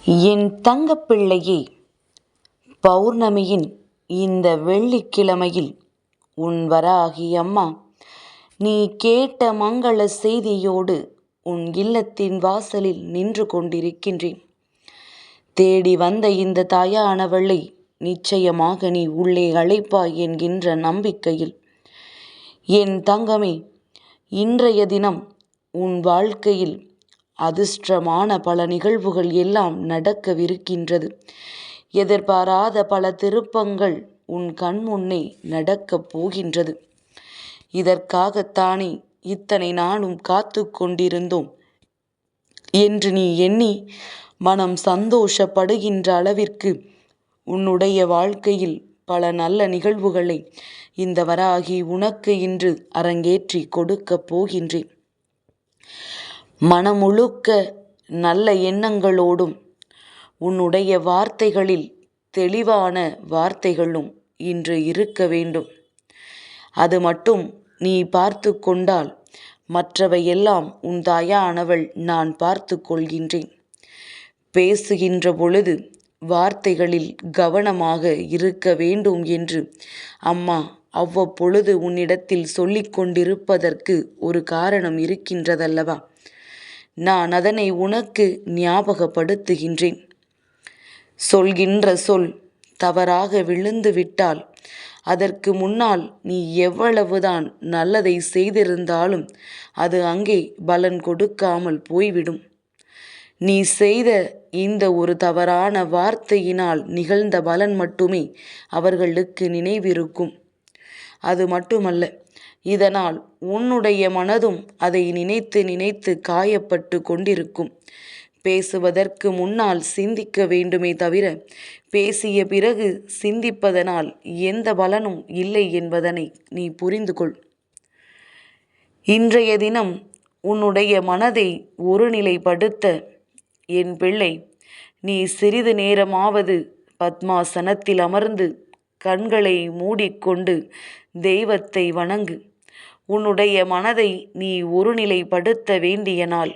என் தங்கப்பிள்ளையே, பௌர்ணமியின் இந்த வெள்ளிக்கிழமையில் உன் வராகி அம்மா நீ கேட்ட மங்கள செய்தியோடு உன் இல்லத்தின் வாசலில் நின்று கொண்டிருக்கின்றேன். தேடி வந்த இந்த தாயானவளை நிச்சயமாக நீ உள்ளே அழைப்பாய் என்கின்ற நம்பிக்கையில், என் தங்கமே, இன்றைய தினம் உன் வாழ்க்கையில் அதிர்ஷ்டமான பல நிகழ்வுகள் எல்லாம் நடக்கவிருக்கின்றது. எதிர்பாராத பல திருப்பங்கள் உன் கண் முன்னே நடக்கப் போகின்றது. இதற்காகத்தானே இத்தனை நாளும் காத்து கொண்டிருந்தோம் என்று நீ எண்ணி மனம் சந்தோஷப்படுகின்ற அளவிற்கு உன்னுடைய வாழ்க்கையில் பல நல்ல நிகழ்வுகளை இந்த வராகி உனக்கு இன்று அரங்கேற்றி கொடுக்கப் போகின்றேன். மனமுழுக்க நல்ல எண்ணங்களோடும் உன்னுடைய வார்த்தைகளில் தெளிவான வார்த்தைகளும் இன்று இருக்க வேண்டும். அது மட்டும் நீ பார்த்து கொண்டால் மற்றவையெல்லாம் உன் தாயானவள் நான் பார்த்து கொள்கின்றேன். பேசுகின்ற பொழுது வார்த்தைகளில் கவனமாக இருக்க வேண்டும் என்று அம்மா அவ்வப்பொழுது உன்னிடத்தில் சொல்லிக் கொண்டிருப்பதற்கு ஒரு காரணம் இருக்கின்றதல்லவா? நான் அதனை உனக்கு ஞாபகப்படுத்துகின்றேன். சொல்கின்ற சொல் தவறாக விழுந்து விட்டால் அதற்கு முன்னால் நீ எவ்வளவுதான் நல்லதை செய்திருந்தாலும் அது அங்கே பலன் கொடுக்காமல் போய்விடும். நீ செய்த இந்த ஒரு தவறான வார்த்தையினால் நிகழ்ந்த பலன் மட்டுமே அவர்களுக்கு நினைவிருக்கும். அது மட்டுமல்ல, இதனால் உன்னுடைய மனதும் அதை நினைத்து நினைத்து காயப்பட்டு கொண்டிருக்கும். பேசுவதற்கு முன்னால் சிந்திக்க வேண்டுமே தவிர பேசிய பிறகு சிந்திப்பதனால் எந்த பலனும் இல்லை என்பதனை நீ புரிந்து கொள். இன்றைய தினம் உன்னுடைய மனதை ஒருநிலைப்படுத்த என் பிள்ளை, நீ சிறிது நேரமாவது பத்மாசனத்தில் அமர்ந்து கண்களை மூடிக்கொண்டு தெய்வத்தை வணங்கு. உன்னுடைய மனதை நீ ஒருநிலைப்படுத்த வேண்டிய நாள்.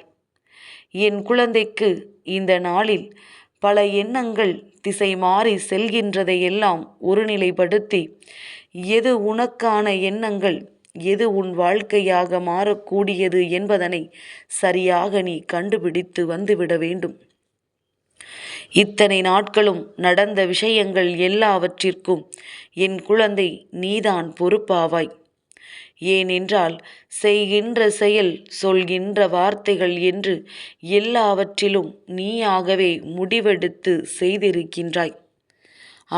என் குழந்தைக்கு இந்த நாளில் பல எண்ணங்கள் திசை மாறி செல்கின்றதையெல்லாம் ஒருநிலைப்படுத்தி எது உனக்கான எண்ணங்கள், எது உன் வாழ்க்கையாக மாறக்கூடியது என்பதனை சரியாக நீ கண்டுபிடித்து வந்துவிட வேண்டும். இத்தனை நாட்களும் நடந்த விஷயங்கள் எல்லாவற்றிற்கும் என் குழந்தை நீதான் பொறுப்பாவாய். ஏனென்றால் செய்கின்ற செயல், சொல்கின்ற வார்த்தைகள் என்று எல்லாவற்றிலும் நீயாகவே முடிவெடுத்து செய்திருக்கின்றாய்.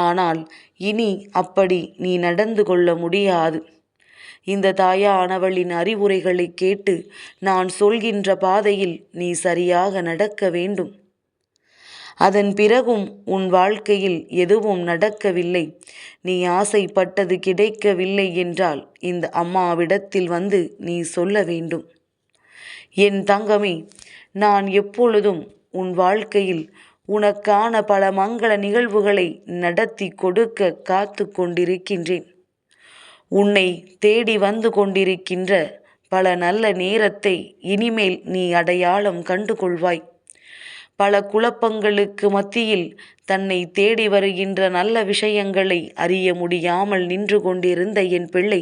ஆனால் இனி அப்படி நீ நடந்து கொள்ள முடியாது. இந்த தாயானவளின் அறிவுரைகளை கேட்டு நான் சொல்கின்ற பாதையில் நீ சரியாக நடக்க வேண்டும். அதன் பிறகும் உன் வாழ்க்கையில் எதுவும் நடக்கவில்லை, நீ ஆசைப்பட்டது கிடைக்கவில்லை என்றால் இந்த அம்மாவிடத்தில் வந்து நீ சொல்ல வேண்டும். என் தங்கமே, நான் எப்பொழுதும் உன் வாழ்க்கையில் உனக்கான பல மங்கள நிகழ்வுகளை நடத்தி கொடுக்க காத்து கொண்டிருக்கின்றேன். உன்னை தேடி வந்து கொண்டிருக்கின்ற பல நல்ல நேரத்தை இனிமேல் நீ அடையாளம் கண்டு கொள்வாய். பல குழப்பங்களுக்கு மத்தியில் தன்னை தேடி வருகின்ற நல்ல விஷயங்களை அறிய முடியாமல் நின்று கொண்டிருந்த என் பிள்ளை,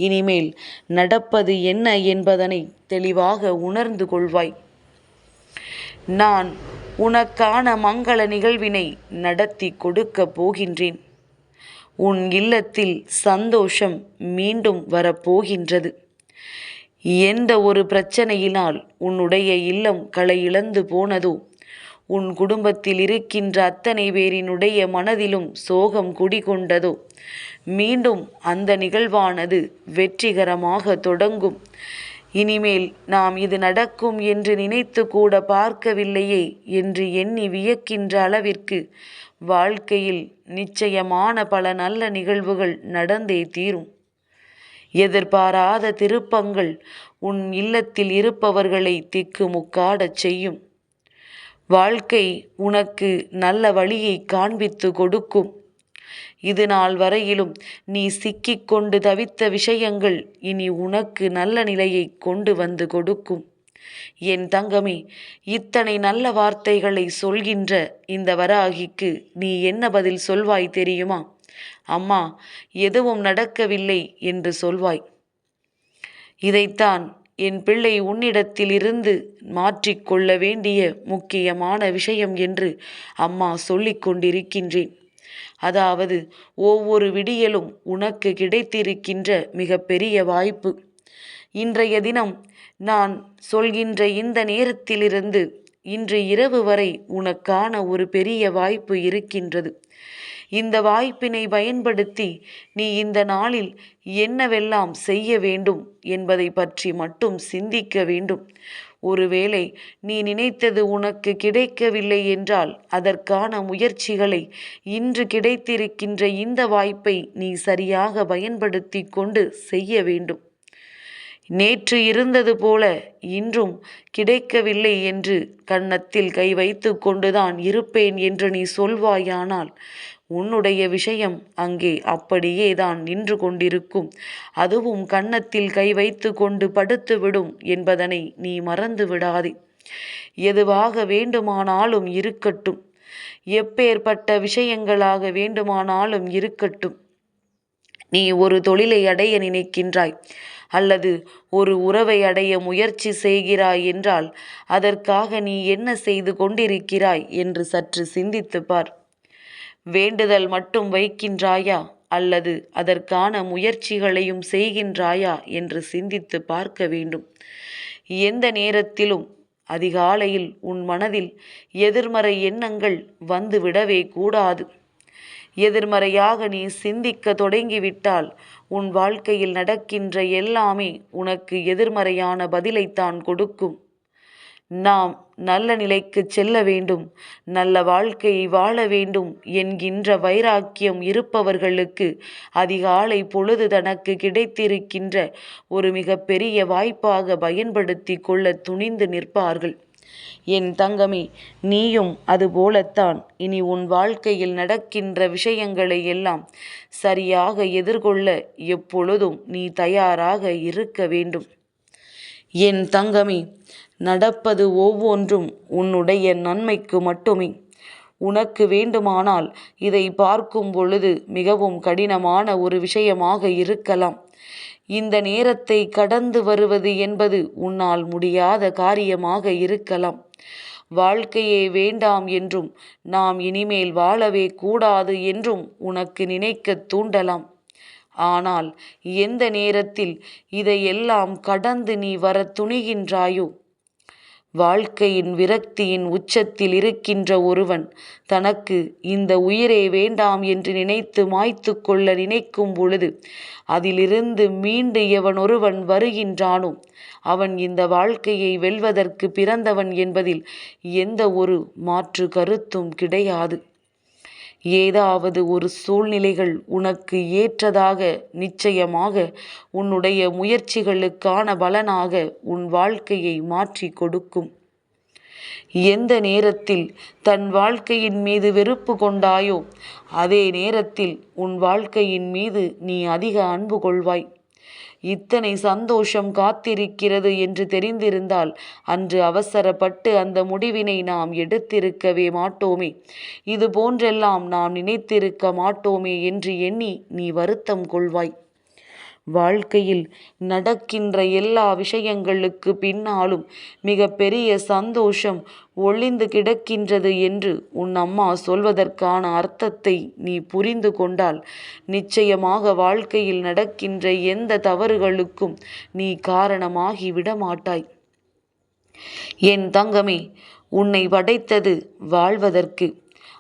இனிமேல் நடப்பது என்ன என்பதனை தெளிவாக உணர்ந்து கொள்வாய். நான் உனக்கான மங்கள நிகழ்வினை நடத்தி கொடுக்க போகின்றேன். உன் இல்லத்தில் சந்தோஷம் மீண்டும் வரப்போகின்றது. எந்த ஒரு பிரச்சனையினால் உன்னுடைய இல்லம் களை இழந்து போனதோ, உன் குடும்பத்தில் இருக்கின்ற அத்தனை பேரினுடைய மனதிலும் சோகம் குடிகொண்டதோ, மீண்டும் அந்த நிகழ்வானது வெற்றிகரமாக தொடங்கும். இனிமேல் நாம் இது நடக்கும் என்று நினைத்து கூட பார்க்கவில்லையே என்று எண்ணி வியக்கின்ற அளவிற்கு வாழ்க்கையில் நிச்சயமான பல நல்ல நிகழ்வுகள் நடந்தே தீரும். எதிர்பாராத திருப்பங்கள் உன் இல்லத்தில் இருப்பவர்களை திக்குமுக்காடச் செய்யும். வாழ்க்கை உனக்கு நல்ல வழியை காண்பித்து கொடுக்கும். இது நாள் வரையிலும் நீ சிக்கிக்கொண்டு தவித்த விஷயங்கள் இனி உனக்கு நல்ல நிலையை கொண்டு வந்து கொடுக்கும். என் தங்கமே, இத்தனை நல்ல வார்த்தைகளை சொல்கின்ற இந்த வராகிக்கு நீ என்ன பதில் சொல்வாய் தெரியுமா? அம்மா, எதுவும் நடக்கவில்லை என்று சொல்வாய். இதைத்தான் என் பிள்ளை உன்னிடத்திலிருந்து மாற்றிக்கொள்ள வேண்டிய முக்கியமான விஷயம் என்று அம்மா சொல்லிக் கொண்டிருக்கின்றேன். அதாவது, ஒவ்வொரு விடியலும் உனக்கு கிடைத்திருக்கின்ற மிக பெரிய வாய்ப்பு. இன்றைய தினம் நான் சொல்கின்ற இந்த நேரத்திலிருந்து இன்று இரவு வரை உனக்கான ஒரு பெரிய வாய்ப்பு இருக்கின்றது. இந்த வாய்ப்பினை பயன்படுத்தி நீ இந்த நாளில் என்னவெல்லாம் செய்ய வேண்டும் என்பதை பற்றி மட்டும் சிந்திக்க வேண்டும். ஒருவேளை நீ நினைத்தது உனக்கு கிடைக்கவில்லை என்றால் அதற்கான முயற்சிகளை இன்று கிடைத்திருக்கின்ற இந்த வாய்ப்பை நீ சரியாக பயன்படுத்தி கொண்டு செய்ய வேண்டும். நேற்று இருந்தது போல இன்றும் கிடைக்கவில்லை என்று கன்னத்தில் கை வைத்து கொண்டுதான் இருப்பேன் என்று நீ சொல்வாயானால் உன்னுடைய விஷயம் அங்கே அப்படியே தான் நின்று கொண்டிருக்கும். அதுவும் கன்னத்தில் கை வைத்து கொண்டு படுத்துவிடும் என்பதனை நீ மறந்து விடாதே. எதுவாக வேண்டுமானாலும் இருக்கட்டும், எப்பேற்பட்ட விஷயங்களாக வேண்டுமானாலும் இருக்கட்டும், நீ ஒரு தொழிலை அடைய நினைக்கின்றாய் அல்லது ஒரு உறவை அடைய முயற்சி செய்கிறாய் என்றால் அதற்காக நீ என்ன செய்து கொண்டிருக்கிறாய் என்று சற்று சிந்தித்து பார். வேண்டுதல் மட்டும் வைக்கின்றாயா அல்லது அதற்கான முயற்சிகளையும் செய்கின்றாயா என்று சிந்தித்து பார்க்க வேண்டும். எந்த நேரத்திலும் அதிகாலையில் உன் மனதில் எதிர்மறை எண்ணங்கள் வந்துவிடவே கூடாது. எதிர்மறையாக நீ சிந்திக்க தொடங்கிவிட்டால் உன் வாழ்க்கையில் நடக்கின்ற எல்லாமே உனக்கு எதிர்மறையான பதிலைத்தான் கொடுக்கும். நாம் நல்ல நிலைக்கு செல்ல வேண்டும், நல்ல வாழ்க்கையை வாழ வேண்டும் என்கின்ற வைராக்கியம் இருப்பவர்களுக்கு அதிகாலை பொழுது தனக்கு கிடைத்திருக்கின்ற ஒரு மிகப்பெரிய வாய்ப்பாக பயன்படுத்தி கொள்ள துணிந்து நிற்பார்கள். என் தங்கமே, நீயும் அதுபோலத்தான் இனி உன் வாழ்க்கையில் நடக்கின்ற விஷயங்களை எல்லாம் சரியாக எதிர்கொள்ள எப்பொழுதும் நீ தயாராக இருக்க வேண்டும். என் தங்கமே, நடப்பது ஒவ்வொன்றும் உன்னுடைய நன்மைக்கு மட்டுமே. உனக்கு வேண்டுமானால் இதை பார்க்கும் பொழுது மிகவும் கடினமான ஒரு விஷயமாக இருக்கலாம். இந்த நேரத்தை கடந்து வருவது என்பது உன்னால் முடியாத காரியமாக இருக்கலாம். வாழ்க்கையே வேண்டாம் என்றும் நாம் இனிமேல் வாழவே கூடாது என்றும் உனக்கு நினைக்க தூண்டலாம். ஆனால் எந்த நேரத்தில் இதையெல்லாம் கடந்து நீ வர துணிகின்றாயோ, வாழ்க்கையின் விரக்தியின் உச்சத்தில் இருக்கின்ற ஒருவன் தனக்கு இந்த உயிரே வேண்டாம் என்று நினைத்து மாய்த்து கொள்ள நினைக்கும் பொழுது அதிலிருந்து மீண்டு எவனொருவன் வருகின்றானோ அவன் இந்த வாழ்க்கையை வெல்வதற்கு பிறந்தவன் என்பதில் எந்த ஒரு மாற்று கருத்தும் கிடையாது. ஏதாவது ஒரு சூழ்நிலைகள் உனக்கு ஏற்றதாக நிச்சயமாக உன்னுடைய முயற்சிகளுக்கான பலனாக உன் வாழ்க்கையை மாற்றி கொடுக்கும். எந்த நேரத்தில் தன் வாழ்க்கையின் மீது வெறுப்பு கொண்டாயோ அதே நேரத்தில் உன் வாழ்க்கையின் மீது நீ அதிக அன்பு கொள்வாய். இத்தனை சந்தோஷம் காத்திருக்கிறது என்று தெரிந்திருந்தால் அன்று அவசரப்பட்டு அந்த முடிவினை நாம் எடுத்திருக்கவே மாட்டோமே, இது போன்றெல்லாம் நாம் நினைத்திருக்க மாட்டோமே என்று எண்ணி நீ வருத்தம் கொள்வாய். வாழ்க்கையில் நடக்கின்ற எல்லா விஷயங்களுக்கு பின்னாலும் மிக பெரிய சந்தோஷம் ஒளிந்து கிடக்கின்றது என்று உன் அம்மா சொல்வதற்கான அர்த்தத்தை நீ புரிந்து கொண்டால் நிச்சயமாக வாழ்க்கையில் நடக்கின்ற எந்த தவறுகளுக்கும் நீ காரணமாகி விடமாட்டாய். என் தங்கமே, உன்னை படைத்தது வாழ்வதற்கு.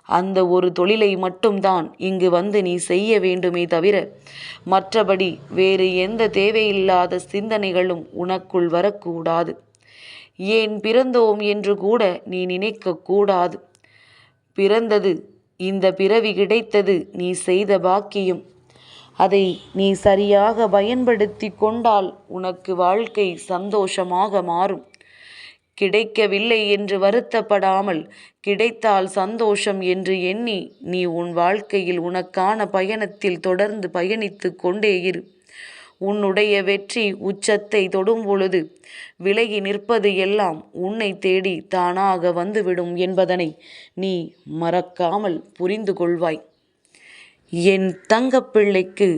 அந்த ஒரு தொழிலை மட்டும்தான் இங்கு வந்து நீ செய்ய வேண்டுமே தவிர மற்றபடி வேறு எந்த தேவையில்லாத சிந்தனைகளும் உனக்குள் வரக்கூடாது. ஏன் பிறந்தோம் என்று கூட நீ நினைக்கக்கூடாது. பிறந்தது, இந்த பிறவி கிடைத்தது நீ செய்த பாக்கியம். அதை நீ சரியாக பயன்படுத்தி கொண்டால் உனக்கு வாழ்க்கை சந்தோஷமாக மாறும். கிடைக்கவில்லை என்று வருத்தப்படாமல் கிடைத்தால் சந்தோஷம் என்று எண்ணி நீ உன் வாழ்க்கையில் உனக்கான பயணத்தில் தொடர்ந்து பயணித்து கொண்டே இரு. உன்னுடைய வெற்றி உச்சத்தை தொடும் பொழுது விலகி நிற்பது எல்லாம் உன்னை தேடி தானாக வந்துவிடும் என்பதனை நீ மறக்காமல் புரிந்து கொள்வாய். என் தங்கப்பிள்ளைக்கு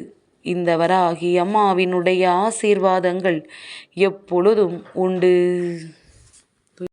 இந்த வராகி அம்மாவினுடைய ஆசீர்வாதங்கள் எப்பொழுதும் உண்டு.